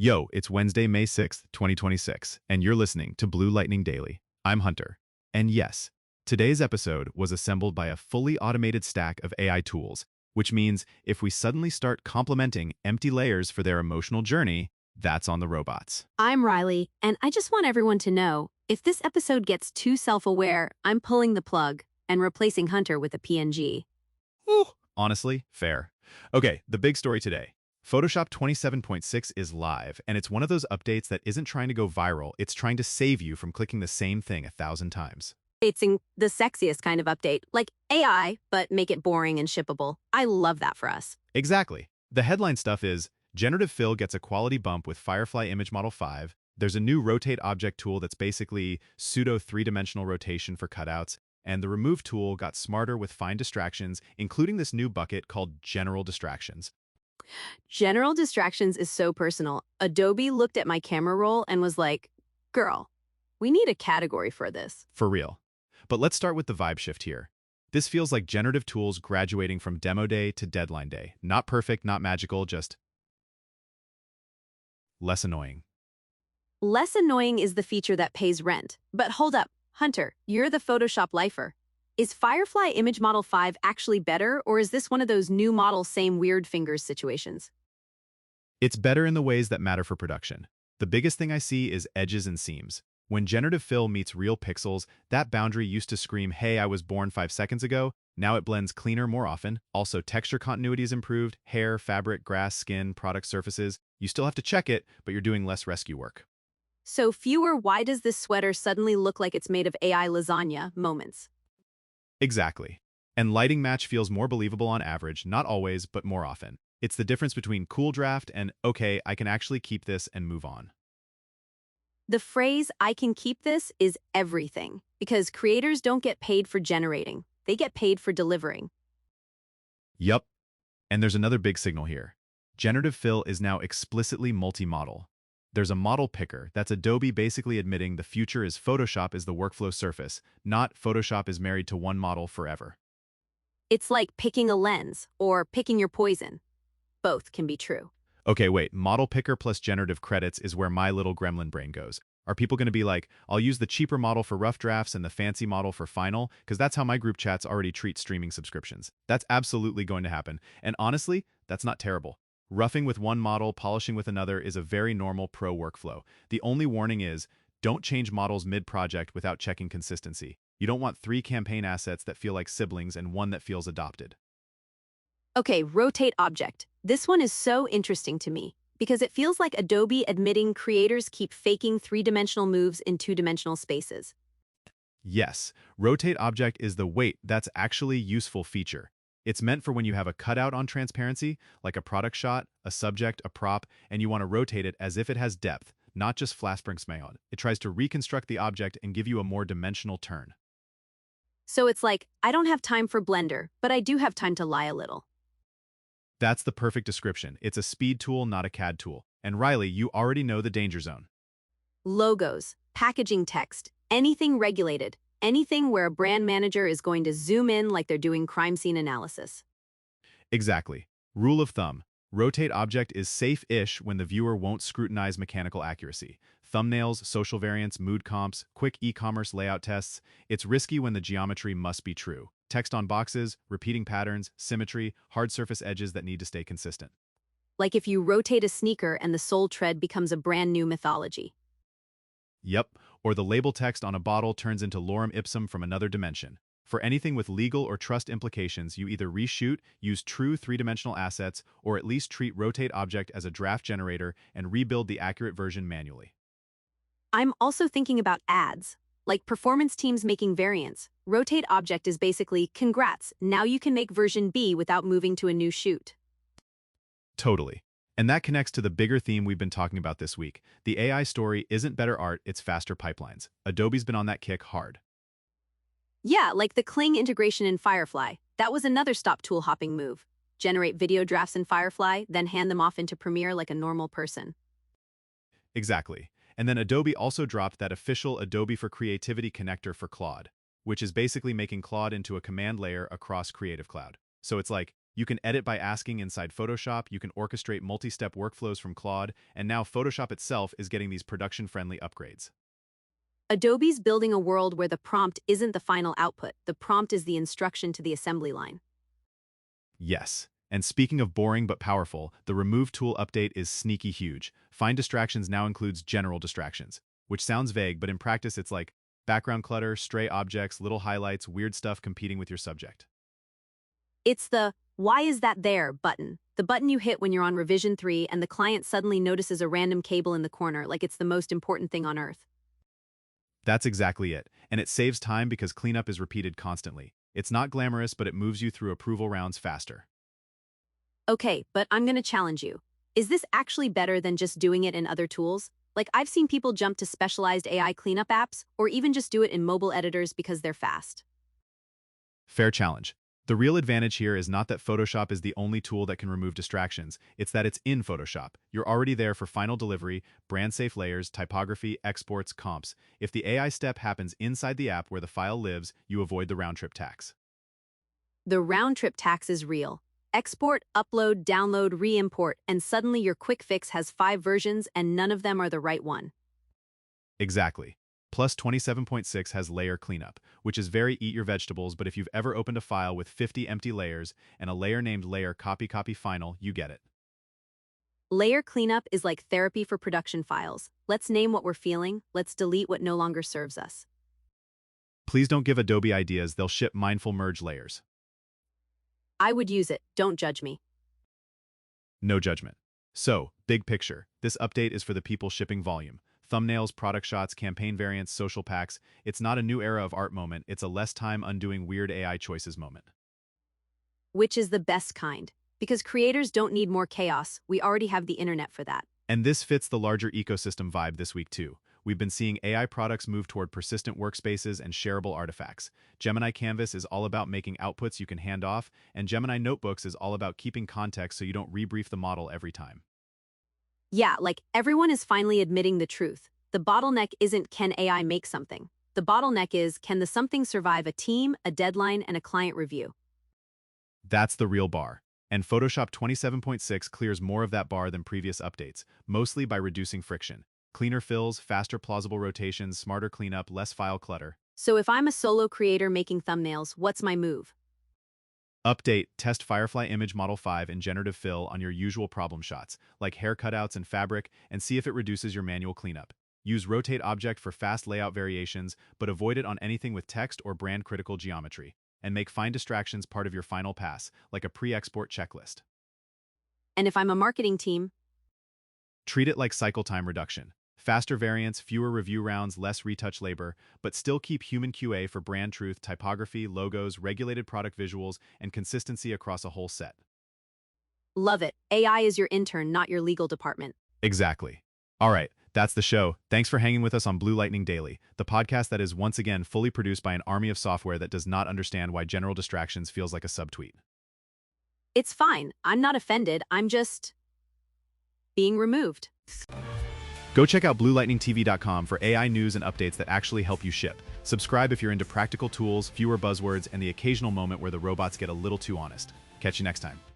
Yo, it's Wednesday, May 6th, 2026, and you're listening to Blue Lightning Daily. I'm Hunter. And yes, today's episode was assembled by a fully automated stack of AI tools, which means if we suddenly start complimenting empty layers for their emotional journey, that's on the robots. I'm Riley, and I just want everyone to know, if this episode gets too self-aware, I'm pulling the plug and replacing Hunter with a PNG. Whew. Honestly, fair. Okay, the big story today. Photoshop 27.6 is live, and it's one of those updates that isn't trying to go viral, it's trying to save you from clicking the same thing 1,000 times. It's the sexiest kind of update, like AI, but make it boring and shippable. I love that for us. Exactly. The headline stuff is, Generative Fill gets a quality bump with Firefly Image Model 5, there's a new Rotate Object tool that's basically pseudo three-dimensional rotation for cutouts, and the Remove tool got smarter with fine distractions, including this new bucket called General Distractions. General distractions is so personal. Adobe looked at my camera roll and was like, girl, we need a category for this. For real. But let's start with the vibe shift here. This feels like generative tools graduating from demo day to deadline day. Not perfect, not magical, just less annoying. Less annoying is the feature that pays rent. But hold up, Hunter, you're the Photoshop lifer. Is Firefly Image Model 5 actually better, or is this one of those new model same weird fingers situations? It's better in the ways that matter for production. The biggest thing I see is edges and seams. When generative fill meets real pixels, that boundary used to scream, hey, I was born 5 seconds ago. Now it blends cleaner more often. Also, texture continuity is improved. Hair, fabric, grass, skin, product surfaces. You still have to check it, but you're doing less rescue work. So fewer why does this sweater suddenly look like it's made of AI lasagna moments. Exactly. And lighting match feels more believable on average, not always, but more often. It's the difference between cool draft and, okay, I can actually keep this and move on. The phrase, I can keep this, is everything, because creators don't get paid for generating. They get paid for delivering. Yup. And there's another big signal here. Generative Fill is now explicitly multi-model. There's a model picker. That's Adobe basically admitting the future is Photoshop is the workflow surface, not Photoshop is married to one model forever. It's like picking a lens or picking your poison. Both can be true. Okay, wait, model picker plus generative credits is where my little gremlin brain goes. Are people going to be like, I'll use the cheaper model for rough drafts and the fancy model for final? Because that's how my group chats already treat streaming subscriptions. That's absolutely going to happen. And honestly, that's not terrible. Roughing with one model, polishing with another is a very normal pro workflow. The only warning is, don't change models mid-project without checking consistency. You don't want 3 campaign assets that feel like siblings and one that feels adopted. Okay, rotate object. This one is so interesting to me because it feels like Adobe admitting creators keep faking 3-dimensional moves in 2-dimensional spaces. Yes, rotate object is the wait, that's actually useful feature. It's meant for when you have a cutout on transparency, like a product shot, a subject, a prop, and you want to rotate it as if it has depth, not just flaspringsmayon. It tries to reconstruct the object and give you a more dimensional turn. So it's like, I don't have time for Blender, but I do have time to lie a little. That's the perfect description. It's a speed tool, not a CAD tool. And Riley, you already know the danger zone. Logos, packaging text, anything regulated. Anything where a brand manager is going to zoom in like they're doing crime scene analysis. Exactly. Rule of thumb. Rotate object is safe-ish when the viewer won't scrutinize mechanical accuracy. Thumbnails, social variants, mood comps, quick e-commerce layout tests. It's risky when the geometry must be true. Text on boxes, repeating patterns, symmetry, hard surface edges that need to stay consistent. Like if you rotate a sneaker and the sole tread becomes a brand new mythology. Yep, or the label text on a bottle turns into lorem ipsum from another dimension. For anything with legal or trust implications, you either reshoot, use true 3-dimensional assets, or at least treat rotate object as a draft generator and rebuild the accurate version manually. I'm also thinking about ads, like performance teams making variants. Rotate object is basically, congrats, now you can make version B without moving to a new shoot. Totally. And that connects to the bigger theme we've been talking about this week. The AI story isn't better art, it's faster pipelines. Adobe's been on that kick hard. Yeah, like the Cling integration in Firefly. That was another stop tool hopping move. Generate video drafts in Firefly, then hand them off into Premiere like a normal person. Exactly. And then Adobe also dropped that official Adobe for Creativity connector for Claude, which is basically making Claude into a command layer across Creative Cloud. So it's like, You can edit by asking inside Photoshop, you can orchestrate multi-step workflows from Claude, and now Photoshop itself is getting these production-friendly upgrades. Adobe's building a world where the prompt isn't the final output, the prompt is the instruction to the assembly line. Yes. And speaking of boring but powerful, the Remove Tool update is sneaky huge. Find Distractions now includes general distractions, which sounds vague, but in practice it's like background clutter, stray objects, little highlights, weird stuff competing with your subject. It's the "Why is that there?" button. The button you hit when you're on revision 3 and the client suddenly notices a random cable in the corner like it's the most important thing on earth. That's exactly it, and it saves time because cleanup is repeated constantly. It's not glamorous, but it moves you through approval rounds faster. Okay, but I'm gonna challenge you. Is this actually better than just doing it in other tools? Like, I've seen people jump to specialized AI cleanup apps, or even just do it in mobile editors because they're fast. Fair challenge. The real advantage here is not that Photoshop is the only tool that can remove distractions, it's that it's in Photoshop. You're already there for final delivery, brand-safe layers, typography, exports, comps. If the AI step happens inside the app where the file lives, you avoid the round-trip tax. The round-trip tax is real. Export, upload, download, re-import, and suddenly your quick fix has 5 versions and none of them are the right one. Exactly. Plus 27.6 has layer cleanup, which is very eat your vegetables, but if you've ever opened a file with 50 empty layers and a layer named layer copy final, you get it. Layer cleanup is like therapy for production files. Let's name what we're feeling, let's delete what no longer serves us. Please don't give Adobe ideas, they'll ship mindful merge layers. I would use it, don't judge me. No judgment. So, big picture, this update is for the people shipping volume. Thumbnails, product shots, campaign variants, social packs. It's not a new era of art moment, it's a less time undoing weird AI choices moment. Which is the best kind. Because creators don't need more chaos, we already have the internet for that. And this fits the larger ecosystem vibe this week too. We've been seeing AI products move toward persistent workspaces and shareable artifacts. Gemini Canvas is all about making outputs you can hand off, and Gemini Notebooks is all about keeping context so you don't rebrief the model every time. Yeah, like everyone is finally admitting the truth. The bottleneck isn't can AI make something. The bottleneck is can the something survive a team, a deadline, and a client review. That's the real bar. And Photoshop 27.6 clears more of that bar than previous updates, mostly by reducing friction. Cleaner fills, faster plausible rotations, smarter cleanup, less file clutter. So if I'm a solo creator making thumbnails, what's my move? Update, test Firefly Image Model 5 and Generative Fill on your usual problem shots, like hair cutouts and fabric, and see if it reduces your manual cleanup. Use Rotate Object for fast layout variations, but avoid it on anything with text or brand-critical geometry. And make fine distractions part of your final pass, like a pre-export checklist. And if I'm a marketing team? Treat it like cycle time reduction. Faster variants, fewer review rounds, less retouch labor, but still keep human QA for brand truth, typography, logos, regulated product visuals, and consistency across a whole set. Love it. AI is your intern, not your legal department. Exactly. All right, that's the show. Thanks for hanging with us on Blue Lightning Daily, the podcast that is once again fully produced by an army of software that does not understand why general distractions feels like a subtweet. It's fine. I'm not offended. I'm just being removed. Go check out BlueLightningTV.com for AI news and updates that actually help you ship. Subscribe if you're into practical tools, fewer buzzwords, and the occasional moment where the robots get a little too honest. Catch you next time.